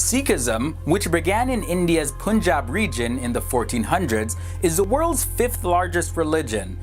Sikhism, which began in India's Punjab region in the 1400s, is the world's fifth largest religion.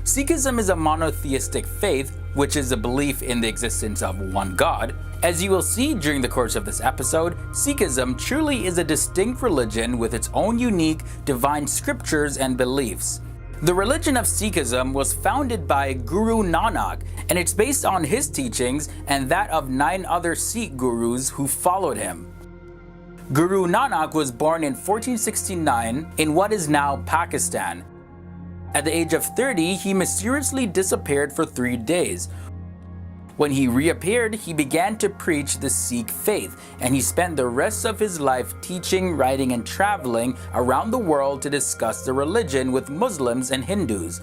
Sikhism is a monotheistic faith, which is a belief in the existence of one God. As you will see during the course of this episode, Sikhism truly is a distinct religion with its own unique divine scriptures and beliefs. The religion of Sikhism was founded by Guru Nanak, and it's based on his teachings and that of 9 other Sikh gurus who followed him. Guru Nanak was born in 1469 in what is now Pakistan. At the age of 30, he mysteriously disappeared for 3 days. When he reappeared, he began to preach the Sikh faith, and he spent the rest of his life teaching, writing, and traveling around the world to discuss the religion with Muslims and Hindus.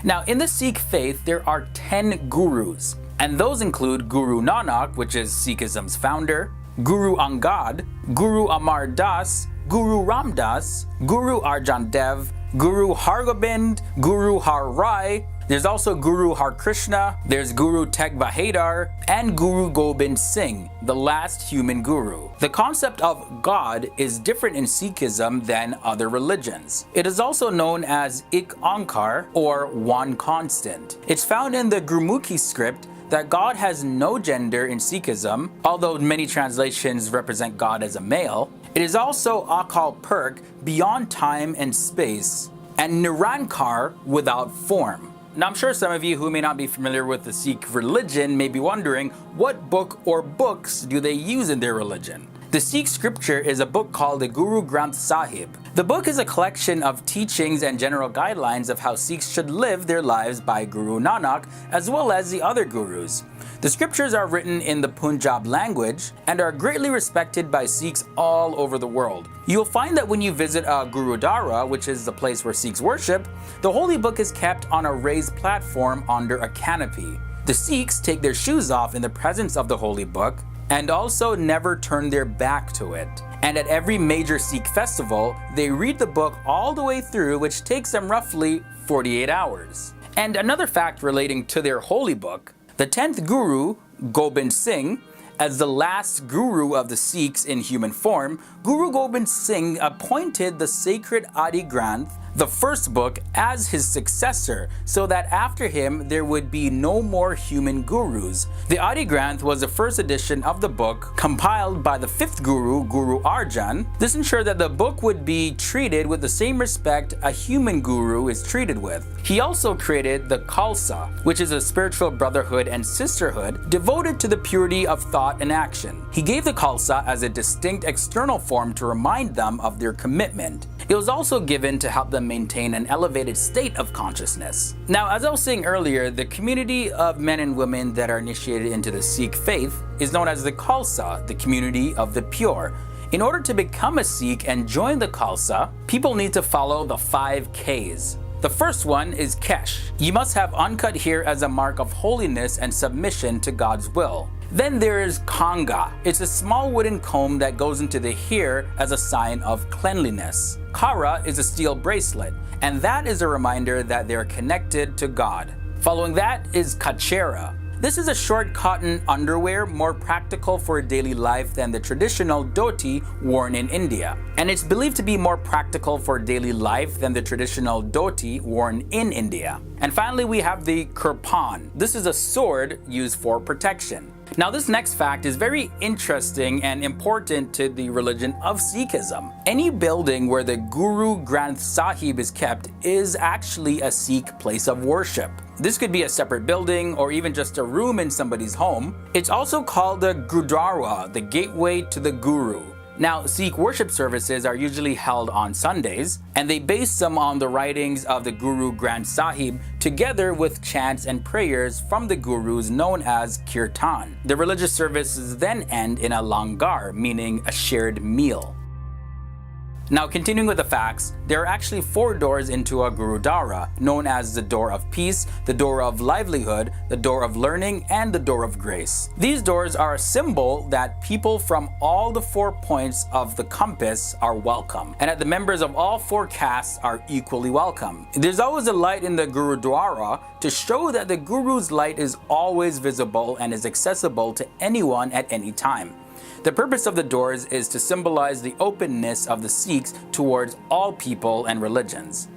Now, in the Sikh faith, there are 10 gurus, and those include Guru Nanak, which is Sikhism's founder, Guru Angad, Guru Amar Das, Guru Ram Das, Guru Arjan Dev, Guru Hargobind, Guru Har Rai. There's also Guru Har Krishna, there's Guru Tegh Bahadur, and Guru Gobind Singh, the last human guru. The concept of God is different in Sikhism than other religions. It is also known as Ik Onkar, or one constant. It's found in the Gurmukhi script that God has no gender in Sikhism, although many translations represent God as a male. It is also Akal Purkh, beyond time and space, and Nirankar, without form. Now, I'm sure some of you who may not be familiar with the Sikh religion may be wondering, what book or books do they use in their religion? The Sikh scripture is a book called the Guru Granth Sahib. The book is a collection of teachings and general guidelines of how Sikhs should live their lives by Guru Nanak, as well as the other gurus. The scriptures are written in the Punjab language and are greatly respected by Sikhs all over the world. You'll find that when you visit a Gurudwara, which is the place where Sikhs worship, the holy book is kept on a raised platform under a canopy. The Sikhs take their shoes off in the presence of the holy book and also never turn their back to it. And at every major Sikh festival, they read the book all the way through, which takes them roughly 48 hours. And another fact relating to their holy book, the 10th Guru, Gobind Singh, as the last Guru of the Sikhs in human form, Guru Gobind Singh appointed the sacred Adi Granth, the first book, as his successor, so that after him there would be no more human gurus. The Adi Granth was the first edition of the book, compiled by the 5th Guru, Guru Arjan. This ensured that the book would be treated with the same respect a human guru is treated with. He also created the Khalsa, which is a spiritual brotherhood and sisterhood devoted to the purity of thought and action. He gave the Khalsa as a distinct external form to remind them of their commitment. It was also given to help them maintain an elevated state of consciousness. Now, as I was saying earlier, the community of men and women that are initiated into the Sikh faith is known as the Khalsa, the community of the pure. In order to become a Sikh and join the Khalsa, people need to follow the 5 Ks. The first one is Kesh. You must have uncut hair as a mark of holiness and submission to God's will. Then there is Kanga. It's a small wooden comb that goes into the hair as a sign of cleanliness. Kara is a steel bracelet, and that is a reminder that they're connected to God. Following that is Kachera. This is a short cotton underwear, more practical for daily life than the traditional dhoti worn in India. And it's believed to be more practical for daily life than the traditional dhoti worn in India. And finally, we have the kirpan. This is a sword used for protection. Now, this next fact is very interesting and important to the religion of Sikhism. Any building where the Guru Granth Sahib is kept is actually a Sikh place of worship. This could be a separate building or even just a room in somebody's home. It's also called the Gurdwara, the gateway to the Guru. Now, Sikh worship services are usually held on Sundays, and they base them on the writings of the Guru Granth Sahib together with chants and prayers from the gurus known as kirtan. The religious services then end in a langar, meaning a shared meal. Now, continuing with the facts, there are actually 4 doors into a Gurudwara, known as the door of peace, the door of livelihood, the door of learning, and the door of grace. These doors are a symbol that people from all the 4 points of the compass are welcome, and that the members of all 4 castes are equally welcome. There's always a light in the Gurudwara to show that the Guru's light is always visible and is accessible to anyone at any time. The purpose of the doors is to symbolize the openness of the Sikhs towards all people and religions.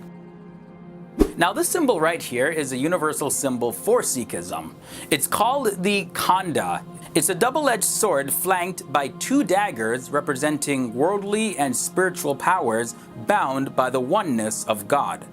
Now this symbol right here is a universal symbol for Sikhism. It's called the Khanda. It's a double-edged sword flanked by two daggers representing worldly and spiritual powers bound by the oneness of God.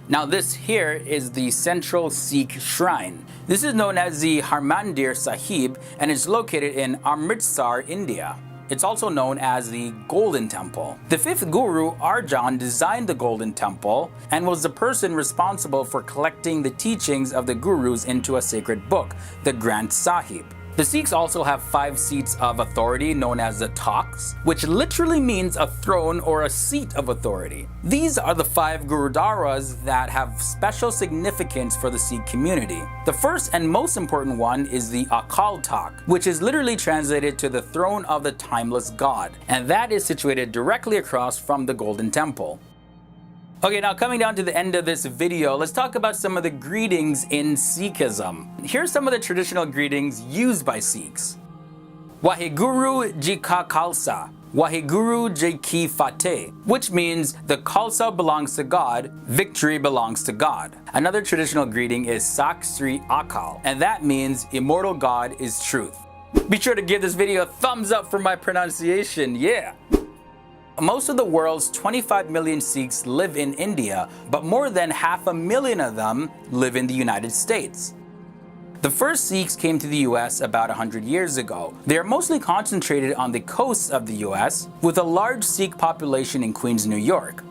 Now this here is the central Sikh shrine. This is known as the Harmandir Sahib and is located in Amritsar, India. It's also known as the Golden Temple. The fifth Guru, Arjan, designed the Golden Temple and was the person responsible for collecting the teachings of the Gurus into a sacred book, the Granth Sahib. The Sikhs also have 5 seats of authority known as the Takhts, which literally means a throne or a seat of authority. These are the 5 Gurudwaras that have special significance for the Sikh community. The first and most important one is the Akal Takht, which is literally translated to the throne of the timeless God, and that is situated directly across from the Golden Temple. Okay, now coming down to the end of this video, let's talk about some of the greetings in Sikhism. Here's some of the traditional greetings used by Sikhs. Waheguru Ji Ka Khalsa, Waheguru Ji Ki Fateh, which means the Khalsa belongs to God, victory belongs to God. Another traditional greeting is Sak Sri Akal, and that means immortal God is truth. Be sure to give this video a thumbs up for my pronunciation, yeah! Most of the world's 25 million Sikhs live in India, but more than 500,000 of them live in the United States. The first Sikhs came to the US about 100 years ago. They are mostly concentrated on the coasts of the US, with a large Sikh population in Queens, New York.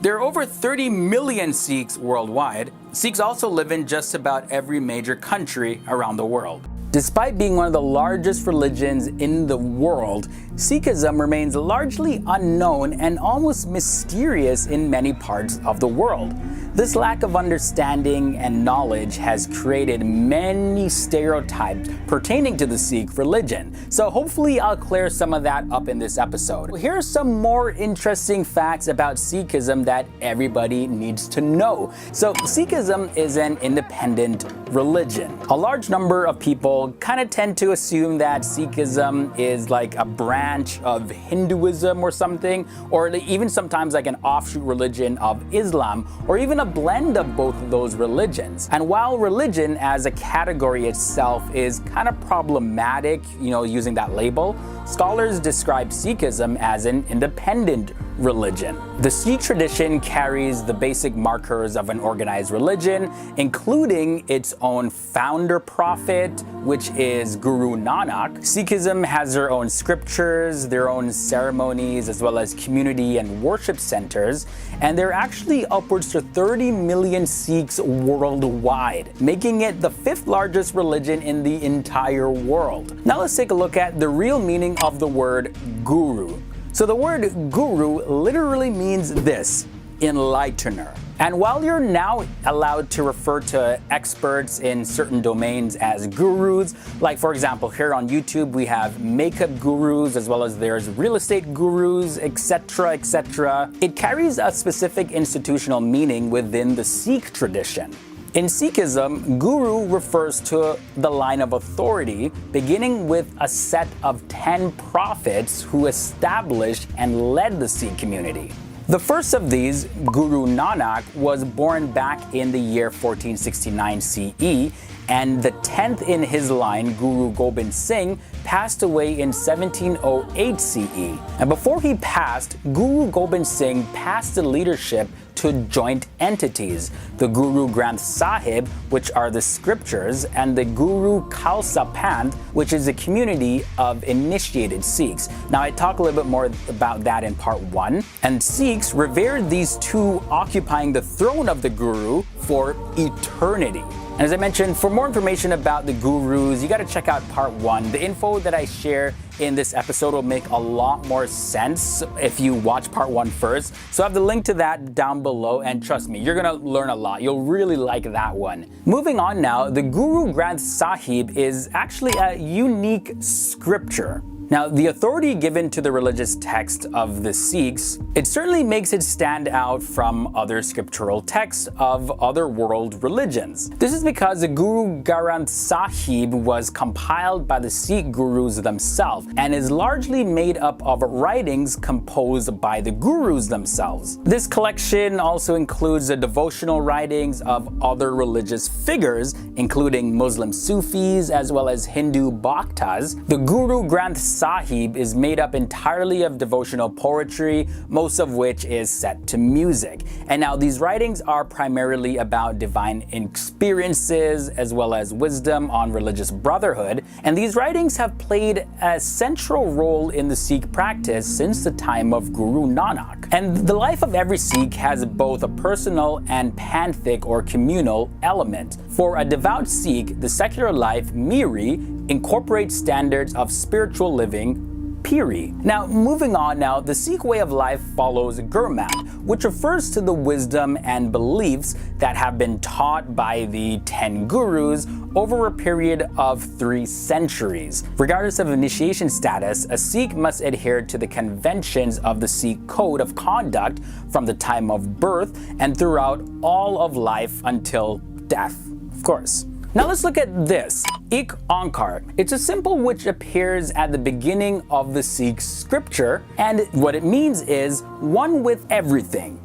There are over 30 million Sikhs worldwide. Sikhs also live in just about every major country around the world. Despite being one of the largest religions in the world, Sikhism remains largely unknown and almost mysterious in many parts of the world. This lack of understanding and knowledge has created many stereotypes pertaining to the Sikh religion. So hopefully I'll clear some of that up in this episode. Here are some more interesting facts about Sikhism that everybody needs to know. So Sikhism is an independent religion. A large number of people kind of tend to assume that Sikhism is like a branch of Hinduism or something, or even sometimes like an offshoot religion of Islam, or even a blend of both of those religions. And while religion as a category itself is kind of problematic, using that label, scholars describe Sikhism as an independent religion. The Sikh tradition carries the basic markers of an organized religion, including its own founder prophet, which is Guru Nanak. Sikhism has their own scriptures, their own ceremonies, as well as community and worship centers, and there are actually upwards to 30 million Sikhs worldwide, making it the 5th largest religion in the entire world. Now let's take a look at the real meaning of the word guru. So the word guru literally means this: enlightener. And while you're now allowed to refer to experts in certain domains as gurus, like for example here on YouTube we have makeup gurus, as well as there's real estate gurus, etc., etc., it carries a specific institutional meaning within the Sikh tradition. In Sikhism, guru refers to the line of authority, beginning with a set of 10 prophets who established and led the Sikh community. The first of these, Guru Nanak, was born back in the year 1469 CE, and the 10th in his line, Guru Gobind Singh, passed away in 1708 CE. And before he passed, Guru Gobind Singh passed the leadership to joint entities, the Guru Granth Sahib, which are the scriptures, and the Guru Khalsa Panth, which is a community of initiated Sikhs. Now I talk a little bit more about that in part 1. And Sikhs revered these two occupying the throne of the Guru for eternity. And as I mentioned, for more information about the gurus, you got to check out part 1. The info that I share in this episode will make a lot more sense if you watch part 1 first. So I have the link to that down below, and trust me, you're gonna learn a lot. You'll really like that one. Moving on now, the Guru Granth Sahib is actually a unique scripture. Now, the authority given to the religious text of the Sikhs, it certainly makes it stand out from other scriptural texts of other world religions. This is because the Guru Granth Sahib was compiled by the Sikh gurus themselves and is largely made up of writings composed by the gurus themselves. This collection also includes the devotional writings of other religious figures, including Muslim Sufis as well as Hindu Bhaktas. The Guru Granth Sahib is made up entirely of devotional poetry, most of which is set to music. And now these writings are primarily about divine experiences as well as wisdom on religious brotherhood, and these writings have played a central role in the Sikh practice since the time of Guru Nanak. And the life of every Sikh has both a personal and panthic or communal element. For a devout Sikh, the secular life, Miri, incorporates standards of spiritual living, Piri. Now, moving on now, the Sikh way of life follows Gurmat, which refers to the wisdom and beliefs that have been taught by the 10 gurus over a period of 3 centuries. Regardless of initiation status, a Sikh must adhere to the conventions of the Sikh code of conduct from the time of birth and throughout all of life until death, of course. Now let's look at this, Ik Onkar. It's a symbol which appears at the beginning of the Sikh scripture, and what it means is one with everything.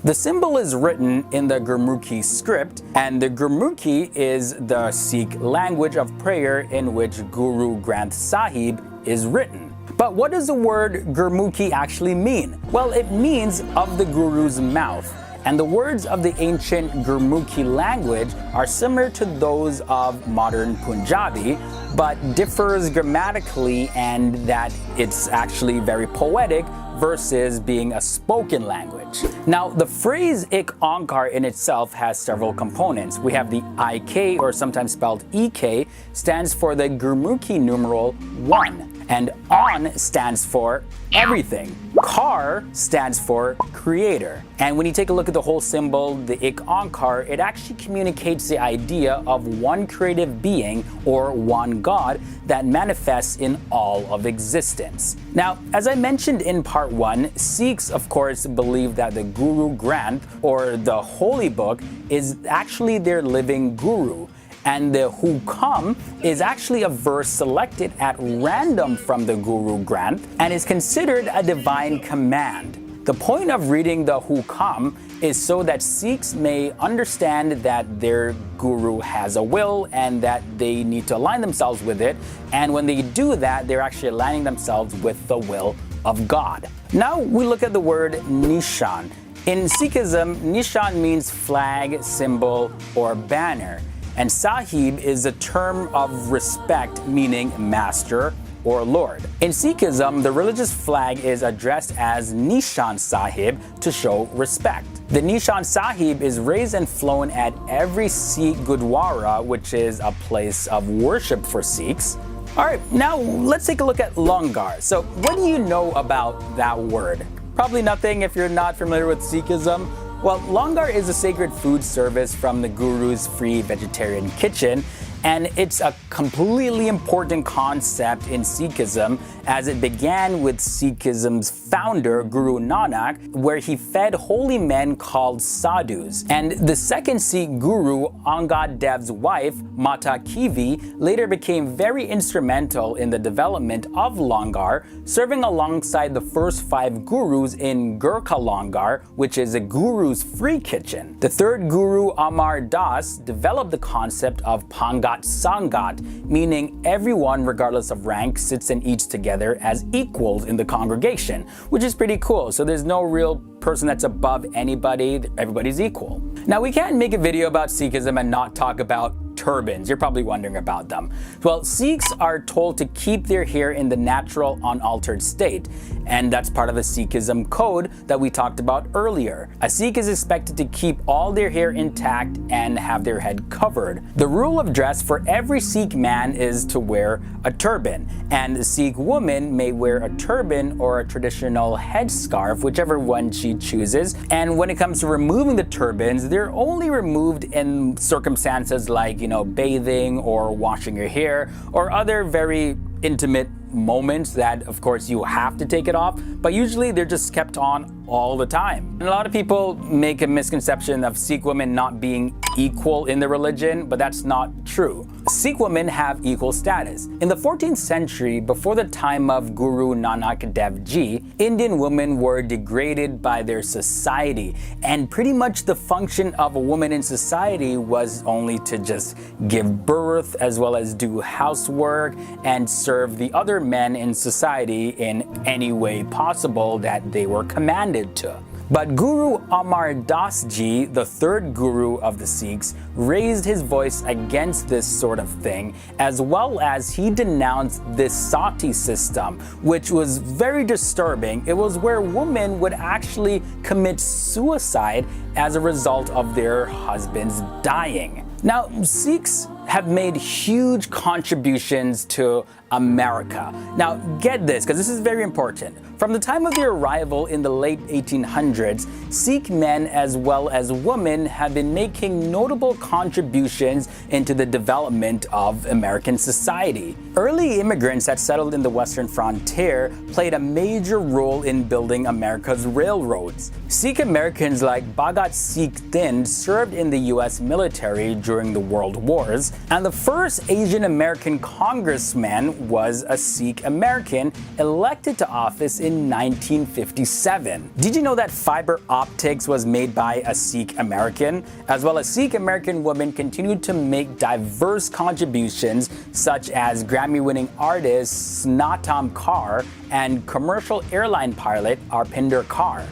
The symbol is written in the Gurmukhi script, and the Gurmukhi is the Sikh language of prayer in which Guru Granth Sahib is written. But what does the word Gurmukhi actually mean? Well, it means of the Guru's mouth. And the words of the ancient Gurmukhi language are similar to those of modern Punjabi, but differs grammatically, and that it's actually very poetic versus being a spoken language. Now, the phrase Ik Onkar in itself has several components. We have the IK, or sometimes spelled EK, stands for the Gurmukhi numeral 1. And On stands for everything. Kar stands for creator. And when you take a look at the whole symbol, the Ik Onkar, it actually communicates the idea of one creative being or one God that manifests in all of existence. Now, as I mentioned in part 1, Sikhs, of course, believe that the Guru Granth, or the Holy Book, is actually their living guru. And the Hukam is actually a verse selected at random from the Guru Granth and is considered a divine command. The point of reading the Hukam is so that Sikhs may understand that their Guru has a will and that they need to align themselves with it. And when they do that, they're actually aligning themselves with the will of God. Now we look at the word Nishan. In Sikhism, Nishan means flag, symbol, or banner. And Sahib is a term of respect, meaning master or lord. In Sikhism, the religious flag is addressed as Nishan Sahib to show respect. The Nishan Sahib is raised and flown at every Sikh Gurdwara, which is a place of worship for Sikhs. Alright, now let's take a look at Langar. So what do you know about that word? Probably nothing if you're not familiar with Sikhism. Well, Langar is a sacred food service from the Guru's free vegetarian kitchen, and it's a completely important concept in Sikhism as it began with Sikhism's founder, Guru Nanak, where he fed holy men called sadhus. And the second Sikh Guru, Angad Dev's wife, Mata Kivi, later became very instrumental in the development of Langar, serving alongside the first 5 Gurus in Gurkha Langar, which is a Guru's free kitchen. The third Guru, Amar Das, developed the concept of Pangat Sangat, meaning everyone, regardless of rank, sits and eats together as equals in the congregation, which is pretty cool. So there's no real person that's above anybody, everybody's equal. Now, we can't make a video about Sikhism and not talk about turbans. You're probably wondering about them. Well, Sikhs are told to keep their hair in the natural, unaltered state, and that's part of the Sikhism code that we talked about earlier. A Sikh is expected to keep all their hair intact and have their head covered. The rule of dress for every Sikh man is to wear a turban, and the Sikh woman may wear a turban or a traditional headscarf, whichever one she chooses. And when it comes to removing the turbans, they're only removed in circumstances like, bathing or washing your hair or other very intimate moments that, of course, you have to take it off, but usually they're just kept on all the time. And a lot of people make a misconception of Sikh women not being equal in the religion, but that's not true. Sikh women have equal status. In the 14th century, before the time of Guru Nanak Dev Ji, Indian women were degraded by their society, and pretty much the function of a woman in society was only to just give birth as well as do housework and serve the other men in society in any way possible that they were commanded to. But Guru Amar Das Ji, the third guru of the Sikhs, raised his voice against this sort of thing, as well as he denounced this sati system, which was very disturbing. It was where women would actually commit suicide as a result of their husbands dying. Now, Sikhs have made huge contributions to America. Now, get this, because this is very important. From the time of their arrival in the late 1800s, Sikh men as well as women have been making notable contributions into the development of American society. Early immigrants that settled in the western frontier played a major role in building America's railroads. Sikh Americans like Bhagat Sikh Thind served in the US military during the World Wars, and the first Asian American congressman was a Sikh American elected to office in 1957. Did you know that fiber optics was made by a Sikh American? As well as Sikh American women continued to make diverse contributions, such as Grammy-winning artist Snatam Kaur and commercial airline pilot Arpinder Kaur.